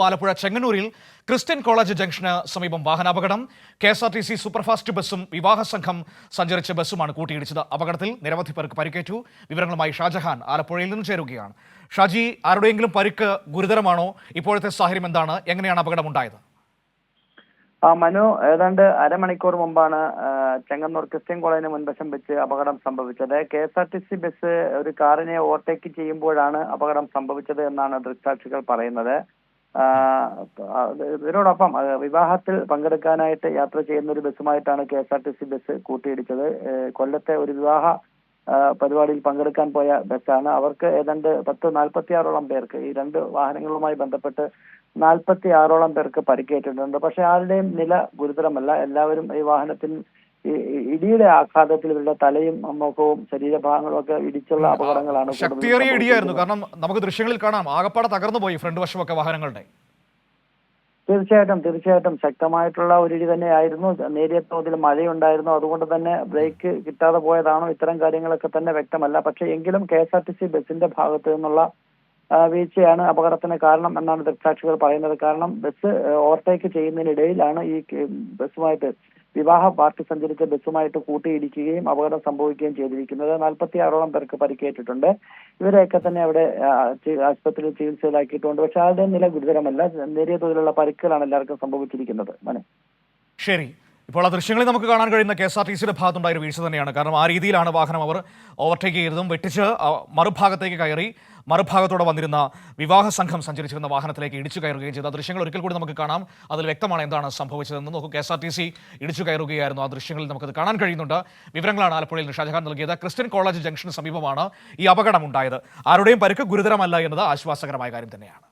ആലപ്പുഴ ചെങ്ങന്നൂരിൽ Christian college junction സമീപം വാഹനാപകടം. KSRTC superfast ബസ്സും വിവാഹ സംഘം സഞ്ചരിച്ച ബസ്സുമാണ് കൂട്ടിയിടിച്ചത്. അപകടത്തിൽ നിരവധി പേർക്ക് പരിക്കേറ്റു. വിവരങ്ങളുമായി ഷാജഹാൻ ആലപ്പുഴയിൽ നിന്ന് ചേരുകയാണ്. ഷാജി, ആരുടെയെങ്കിലും പരിക്ക് ഗുരുതരമാണോ? ഇപ്പോഴത്തെ സാഹചര്യം എന്താണ്? എങ്ങനെയാണ് അപകടമുണ്ടായത്? മനു, ഏതാണ്ട് അരമണിക്കൂർ മുമ്പാണ് ചെങ്ങന്നൂർ ക്രിസ്ത്യൻ കോളേജിന് മുൻവശം വെച്ച് അപകടം സംഭവിച്ചത്. KSRTC ബസ് ഒരു കാറിനെ ഓവർടേക്ക് ചെയ്യുമ്പോഴാണ് അപകടം സംഭവിച്ചത് എന്നാണ് ദൃക്സാക്ഷികൾ പറയുന്നത്. ഇതിനോടൊപ്പം വിവാഹത്തിൽ പങ്കെടുക്കാനായിട്ട് യാത്ര ചെയ്യുന്ന ഒരു ബസ്സുമായിട്ടാണ് KSRTC ബസ് കൂട്ടിയിടിച്ചത്. കൊല്ലത്തെ ഒരു വിവാഹ പരിപാടിയിൽ പങ്കെടുക്കാൻ പോയ ബസ്സാണ്. അവർക്ക് ഏതാണ്ട് 46ഓളം പേർക്ക്, ഈ രണ്ട് വാഹനങ്ങളുമായി ബന്ധപ്പെട്ട് 46ഓളം പേർക്ക് പരിക്കേറ്റിട്ടുണ്ട്. പക്ഷെ ആരുടെയും നില ഗുരുതരമല്ല. എല്ലാവരും ഈ വാഹനത്തിന് ഇടിയുടെ ആഘാതത്തിൽ ഇവരുടെ തലയും മുഖവും ശരീരഭാഗങ്ങളും ഒക്കെ ഇടിച്ചുള്ള അപകടങ്ങളാണ്. ശക്തിയേറിയ ഇടിയായിരുന്നു. കാരണം നമുക്ക് ദൃശ്യങ്ങളിൽ കാണാം, ആകപ്പാടെ തകർന്നു പോയി ഫ്രണ്ട് വശമൊക്കെ വാഹനങ്ങളുടെ. തീർച്ചയായിട്ടും ശക്തമായിട്ടുള്ള ഒരു ഇടി തന്നെയായിരുന്നു. നേരിയ തോതിൽ മഴയുണ്ടായിരുന്നു. അതുകൊണ്ട് തന്നെ ബ്രേക്ക് കിട്ടാതെ പോയതാണോ, ഇത്തരം കാര്യങ്ങളൊക്കെ തന്നെ വ്യക്തമല്ല. പക്ഷെ എങ്കിലും KSRTC ബസിന്റെ ഭാഗത്തു നിന്നുള്ള വീഴ്ചയാണ് അപകടത്തിന് കാരണം എന്നാണ് ദൃക്സാക്ഷികൾ പറയുന്നത്. കാരണം ബസ് ഓവർടേക്ക് ചെയ്യുന്നതിനിടയിലാണ് ഈ ബസ്സുമായിട്ട്, വിവാഹ പാർട്ടി സഞ്ചരിച്ച ബസ്സുമായിട്ട് കൂട്ടിയിടിക്കുകയും അപകടം സംഭവിക്കുകയും ചെയ്തിരിക്കുന്നത്. 46ഓളം പേർക്ക് പരിക്കേറ്റിട്ടുണ്ട്. ഇവരെയൊക്കെ തന്നെ അവിടെ ആശുപത്രിയിൽ ചികിത്സയിലാക്കിയിട്ടുണ്ട്. പക്ഷെ ആരുടെ നില ഗുരുതരമല്ല. നേരിയ തോതിലുള്ള പരിക്കുകളാണ് എല്ലാവർക്കും സംഭവിച്ചിരിക്കുന്നത്. ശരി, ഇപ്പോൾ ആ ദൃശ്യങ്ങളിൽ നമുക്ക് കാണാൻ കഴിയുന്ന KSRTCയുടെ ഭാഗത്തുണ്ടായ ഒരു വീഴ്ച തന്നെയാണ്. കാരണം ആ രീതിയിലാണ് വാഹനം അവർ ഓവർടേക്ക് ചെയ്തതും വെട്ടിച്ച് മറുഭാഗത്തേക്ക് കയറി മറുഭാഗത്തോടെ വന്നിരുന്ന വിവാഹ സംഘം സഞ്ചരിച്ചിരുന്ന വാഹനത്തിലേക്ക് ഇടിച്ചു കയറുകയും ചെയ്തു. ആ ദൃശ്യങ്ങൾ ഒരിക്കൽ കൂടി നമുക്ക് കാണാം. അതിൽ വ്യക്തമാണ് എന്താണ് സംഭവിച്ചതെന്ന്. നോക്കൂ, KSRTC ഇടിച്ചു കയറുകയായിരുന്നു. ആ ദൃശ്യങ്ങളിൽ നമുക്കത് കാണാൻ കഴിയുന്നുണ്ട്. വിവരങ്ങളാണ് ആലപ്പുഴയിൽ നിന്ന് ഷാജഹാൻ നൽകിയത്. ക്രിസ്ത്യൻ കോളേജ് ജംഗ്ഷന് സമീപമാണ് ഈ അപകടം ഉണ്ടായത്. ആരുടെയും പരിക്ക് ഗുരുതരമല്ല എന്നത് ആശ്വാസകരമായ കാര്യം തന്നെയാണ്.